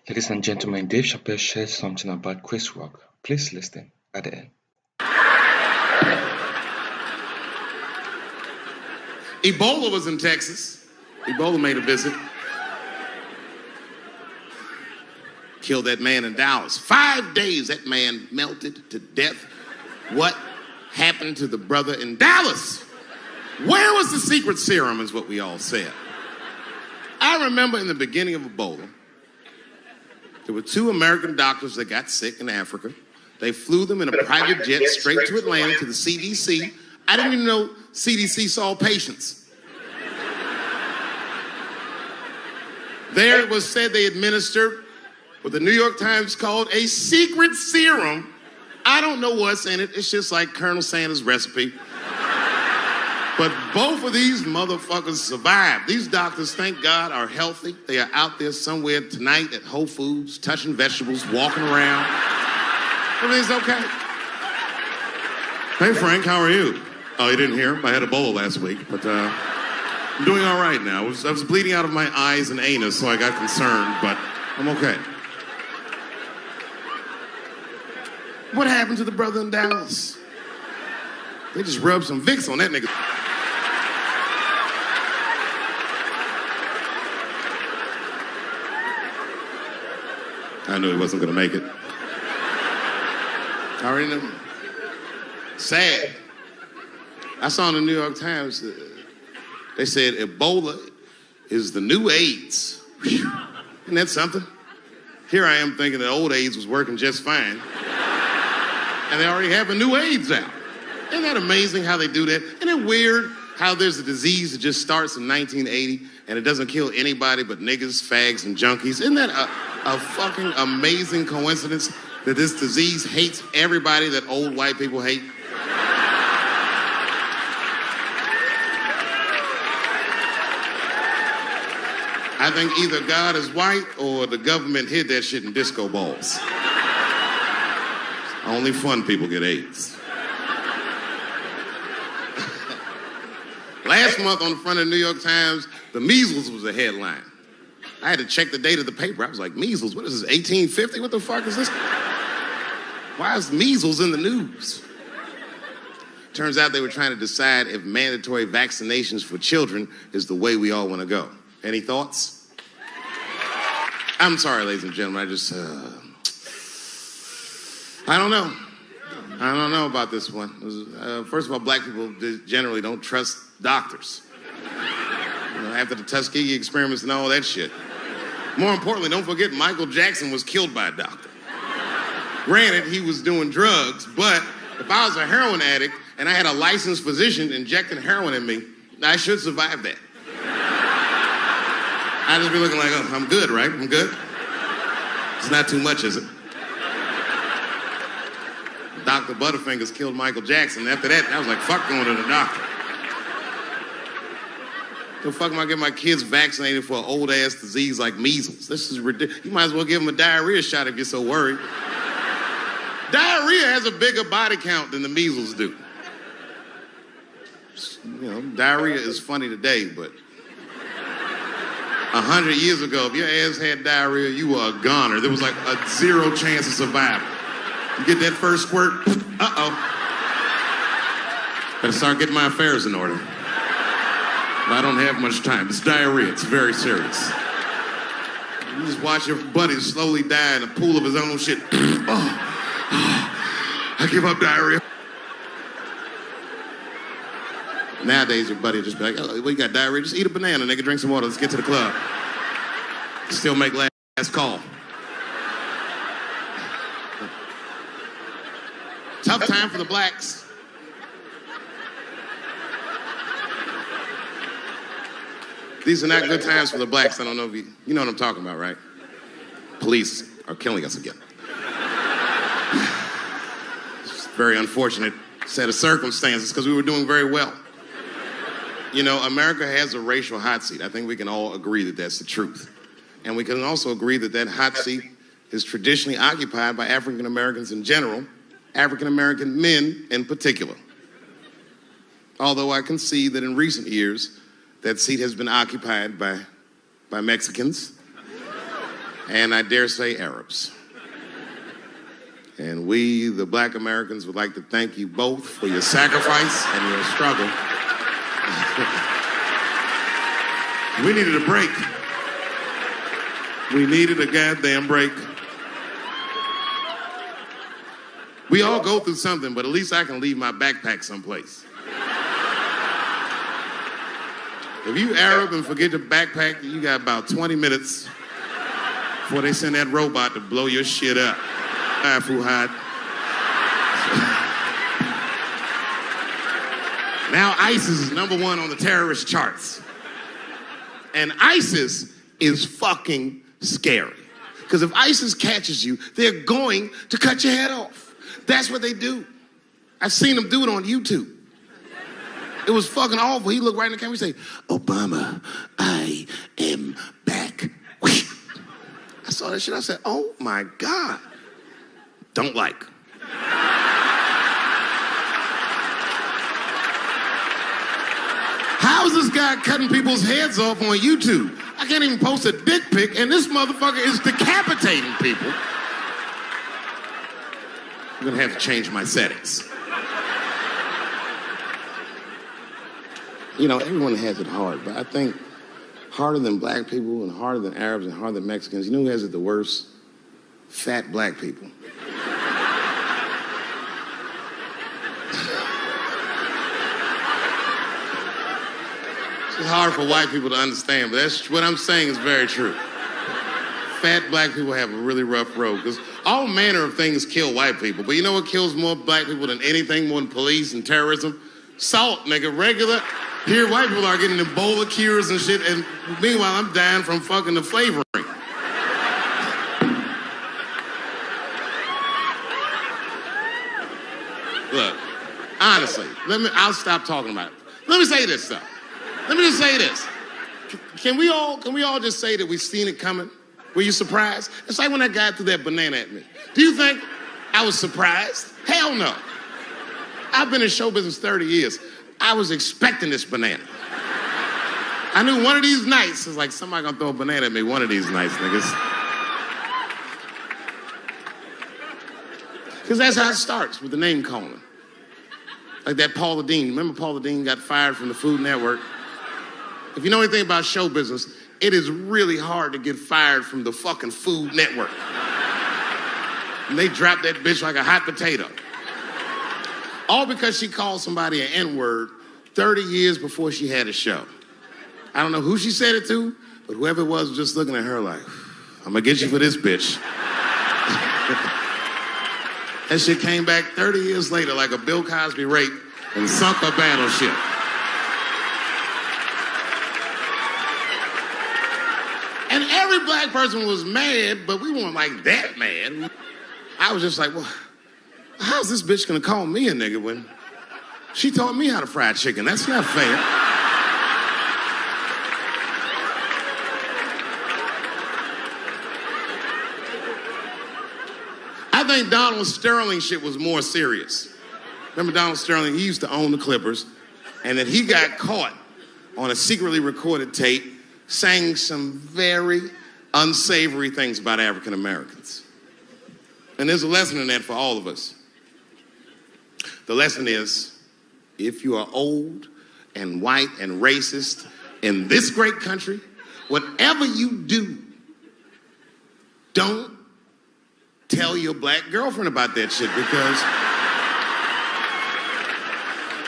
Ladies and gentlemen, Dave Chappelle shares something about Chrisrock. Please listen at the end. Ebola was in Texas. Ebola made a visit. Killed that man in Dallas. 5 days that man melted to death. What happened to the brother in Dallas? Where was the secret serum is what we all said. I remember in the beginning of Ebola, there were 2 American doctors that got sick in Africa. They flew them in a private jet straight to Atlanta to the CDC. I didn't even know CDC saw patients. There it was said they administered what the New York Times called a secret serum. I don't know what's in it. It's just like Colonel Sanders' recipe. But both of these motherfuckers survived. These doctors, thank God, are healthy. They are out there somewhere tonight at Whole Foods, touching vegetables, walking around. Everything's okay. Hey, Frank, how are you? Oh, you didn't hear? I had Ebola last week, but I'm doing all right now. I was bleeding out of my eyes and anus, so I got concerned, but I'm okay. What happened to the brother in Dallas? They just rubbed some Vicks on that nigga. I knew he wasn't going to make it. I already knew. Sad. I saw in the New York Times, they said Ebola is the new AIDS. Whew. Isn't that something? Here I am thinking that old AIDS was working just fine. And they already have a new AIDS out. Isn't that amazing how they do that? Isn't it weird how there's a disease that just starts in 1980 and it doesn't kill anybody but niggas, fags, and junkies? Isn't that a fucking amazing coincidence that this disease hates everybody that old white people hate? I think either God is white or the government hid that shit in disco balls. Only fun people get AIDS. Last month on the front of the New York Times, the measles was a headline. I had to check the date of the paper. I was like, measles? What is this, 1850? What the fuck is this? Why is measles in the news? Turns out they were trying to decide if mandatory vaccinations for children is the way we all want to go. Any thoughts? I'm sorry, ladies and gentlemen. I don't know. I don't know about this one. First of all, black people generally don't trust doctors. You know, after the Tuskegee experiments and all that shit. More importantly, don't forget Michael Jackson was killed by a doctor. Granted, he was doing drugs, but if I was a heroin addict and I had a licensed physician injecting heroin in me, I should survive that. I'd just be looking like, oh, I'm good, right? I'm good. It's not too much, is it? Dr. Butterfingers killed Michael Jackson. After that, I was like, fuck going to the doctor. The fuck am I getting my kids vaccinated for an old-ass disease like measles? This is ridiculous. You might as well give them a diarrhea shot if you're so worried. Diarrhea has a bigger body count than the measles do. You know, diarrhea is funny today, but 100 years ago, if your ass had diarrhea, you were a goner. There was like a 0 chance of survival. You get that first squirt, uh-oh. Better start getting my affairs in order. But I don't have much time. It's diarrhea. It's very serious. You just watch your buddy slowly die in a pool of his own shit. I give up diarrhea. Nowadays, your buddy will just be like, oh, well, you got diarrhea? Just eat a banana, nigga, drink some water. Let's get to the club. Still make last call. Tough time for the blacks. These are not good times for the blacks. I don't know if you know what I'm talking about, right? Police are killing us again. It's a very unfortunate set of circumstances because we were doing very well. You know, America has a racial hot seat. I think we can all agree that that's the truth. And we can also agree that that hot seat is traditionally occupied by African Americans in general, African American men in particular. Although I can see that in recent years, that seat has been occupied by Mexicans and I dare say Arabs. And we, the black Americans, would like to thank you both for your sacrifice and your struggle. We needed a break. We needed a goddamn break. We all go through something, but at least I can leave my backpack someplace. If you Arab and forget your backpack, you got about 20 minutes before they send that robot to blow your shit up. Fuhad. Now ISIS is #1 on the terrorist charts. And ISIS is fucking scary. Because if ISIS catches you, they're going to cut your head off. That's what they do. I've seen them do it on YouTube. It was fucking awful. He looked right in the camera and say, Obama, I am back. I saw that shit. I said, oh my God. Don't like. How is this guy cutting people's heads off on YouTube? I can't even post a dick pic, and this motherfucker is decapitating people. I'm gonna have to change my settings. You know, everyone has it hard, but I think harder than black people and harder than Arabs and harder than Mexicans, you know who has it the worst? Fat black people. It's hard for white people to understand, but that's what I'm saying is very true. Fat black people have a really rough road because all manner of things kill white people. But you know what kills more black people than anything, more than police and terrorism? Salt, nigga, regular. Here, white people are getting Ebola cures and shit, and meanwhile, I'm dying from fucking the flavoring. Look, honestly, I'll stop talking about it. Let me say this, though. Let me just say this. Can we all just say that we've seen it coming? Were you surprised? It's like when that guy threw that banana at me. Do you think I was surprised? Hell no. I've been in show business 30 years. I was expecting this banana. I knew one of these nights, it's like somebody gonna throw a banana at me one of these nights, niggas. Because that's how it starts, with the name calling. Like that Paula Deen. Remember Paula Deen got fired from the Food Network? If you know anything about show business, it is really hard to get fired from the fucking Food Network. And they dropped that bitch like a hot potato. All because she called somebody an N-word 30 years before she had a show. I don't know who she said it to, but whoever it was just looking at her like, I'm gonna get you for this bitch. That shit came back 30 years later like a Bill Cosby rape and sunk her battleship. And every black person was mad, but we weren't like that mad. I was just like, well, how's this bitch gonna call me a nigga when she taught me how to fry chicken? That's not fair. I think Donald Sterling shit was more serious. Remember Donald Sterling? He used to own the Clippers, and then he got caught on a secretly recorded tape saying some very unsavory things about African Americans. And there's a lesson in that for all of us. The lesson is, if you are old and white and racist in this great country, whatever you do, don't tell your black girlfriend about that shit, because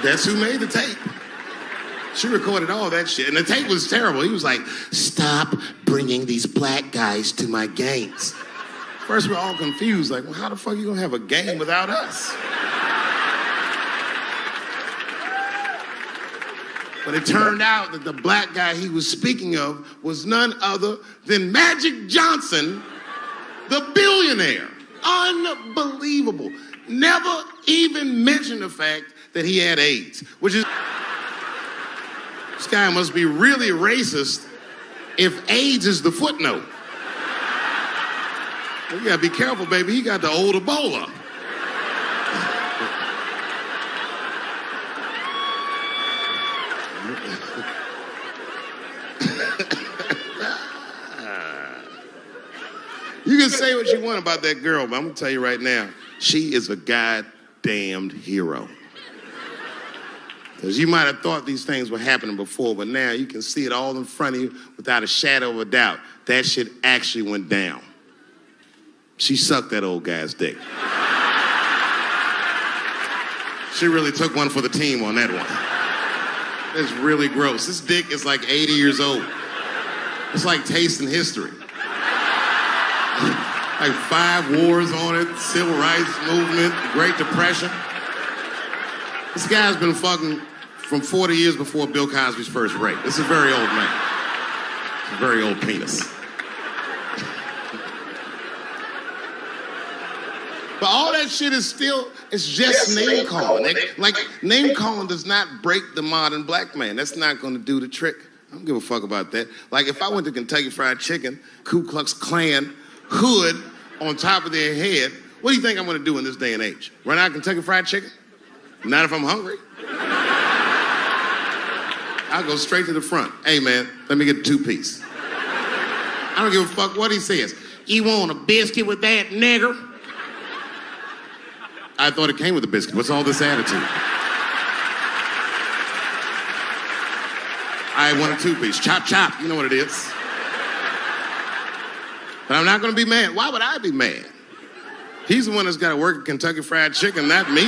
that's who made the tape. She recorded all that shit, and the tape was terrible. He was like, stop bringing these black guys to my games. First, we're all confused, like, well, how the fuck are you gonna have a game without us? But it turned out that the black guy he was speaking of was none other than Magic Johnson, the billionaire. Unbelievable. Never even mentioned the fact that he had AIDS, which is, this guy must be really racist if AIDS is the footnote. Well, you gotta be careful, baby. He got the old Ebola. You can say what you want about that girl, but I'm gonna tell you right now, she is a goddamned hero. Because you might have thought these things were happening before, but now you can see it all in front of you without a shadow of a doubt. That shit actually went down. She sucked that old guy's dick. She really took one for the team on that one. It's really gross. This dick is like 80 years old. It's like tasting history. Like 5 wars on it, civil rights movement, Great Depression. This guy's been fucking from 40 years before Bill Cosby's first rape. This is a very old man. It's a very old penis. But all that shit is still, it's just name calling. Like, name calling does not break the modern black man. That's not gonna do the trick. I don't give a fuck about that. Like, if I went to Kentucky Fried Chicken, Ku Klux Klan, hood on top of their head, what do you think I'm gonna do in this day and age? Run out of Kentucky Fried Chicken? Not if I'm hungry. I'll go straight to the front. Hey, man, let me get a 2-piece. I don't give a fuck what he says. You want a biscuit with that, nigger? I thought it came with a biscuit. What's all this attitude? I want a 2-piece. Chop, chop. You know what it is. But I'm not going to be mad. Why would I be mad? He's the one that's got to work at Kentucky Fried Chicken, not me.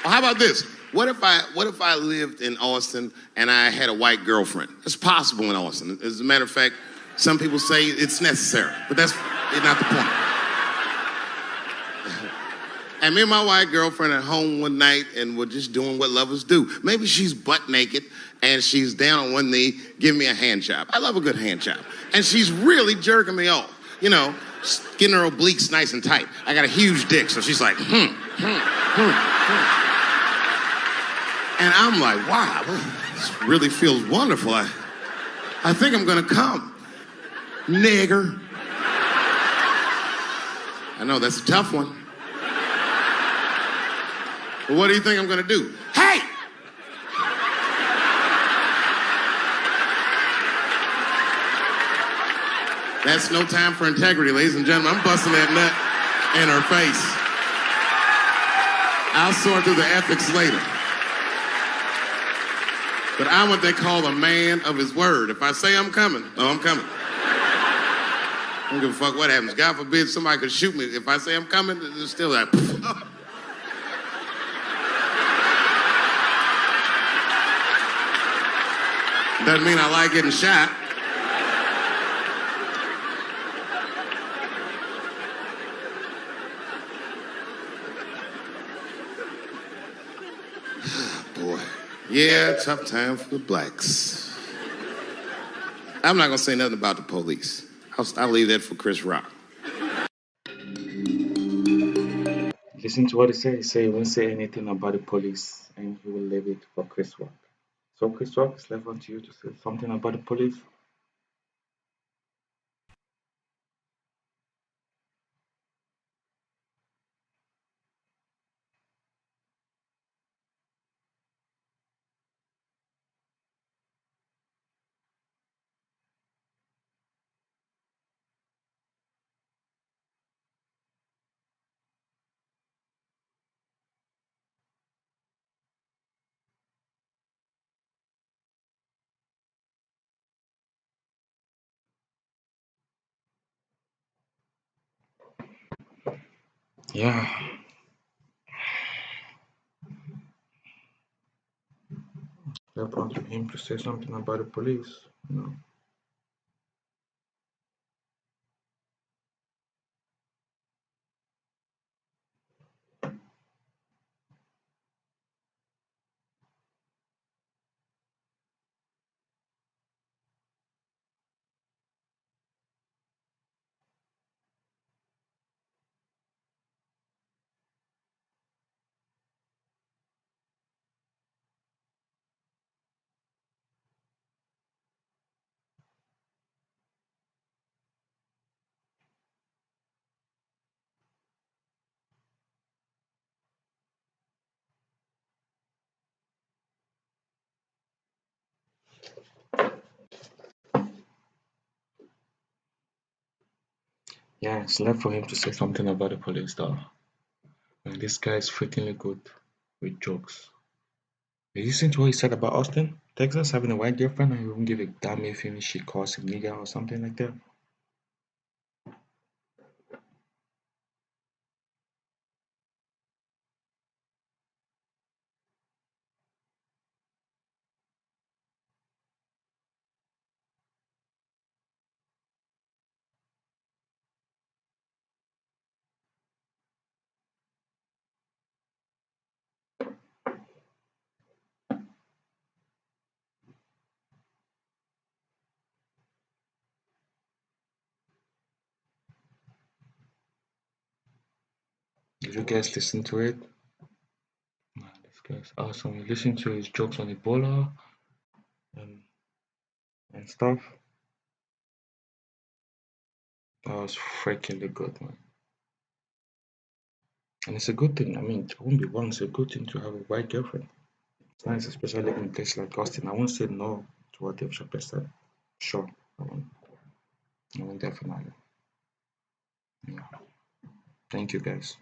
Well, how about this? What if I lived in Austin and I had a white girlfriend? It's possible in Austin. As a matter of fact, some people say it's necessary, but that's not the point. And me and my white girlfriend at home one night and we're just doing what lovers do. Maybe she's butt naked and she's down on one knee giving me a hand job. I love a good hand job. And she's really jerking me off. You know, getting her obliques nice and tight. I got a huge dick, so she's like, And I'm like, wow, this really feels wonderful. I think I'm gonna come. Nigger. I know, that's a tough one. But what do you think I'm gonna do? Hey! That's no time for integrity, ladies and gentlemen. I'm busting that nut in her face. I'll sort through the ethics later. But I'm what they call a man of his word. If I say I'm coming, I'm coming. I don't give a fuck what happens. God forbid somebody could shoot me. If I say I'm coming, it's still like... Doesn't mean I like getting shot. Boy. Yeah, tough time for the blacks. I'm not gonna say nothing about the police. I'll leave that for Chrisrock. Listen to what he said. He said he won't say anything about the police and he will leave it for Chrisrock. So Chrisrock, it's left on to you to say something about the police. Yeah, left on to him to say something about the police. You know. Yeah, it's left for him to say something about the police though. And this guy is freakingly good with jokes. Did you listen to what he said about Austin, Texas, having a white girlfriend and he won't give a damn if even she calls him nigga or something like that? Did you guys listen to it? Man, this guy's awesome. You listen to his jokes on Ebola and, and stuff. That was freakingly good, man. And it's a good thing. I mean, it won't be wrong. It's a good thing to have a white girlfriend. It's nice, especially in a place like Austin. I won't say no to what DaveChappelle said. Sure, I won't definitely. Yeah. Thank you, guys.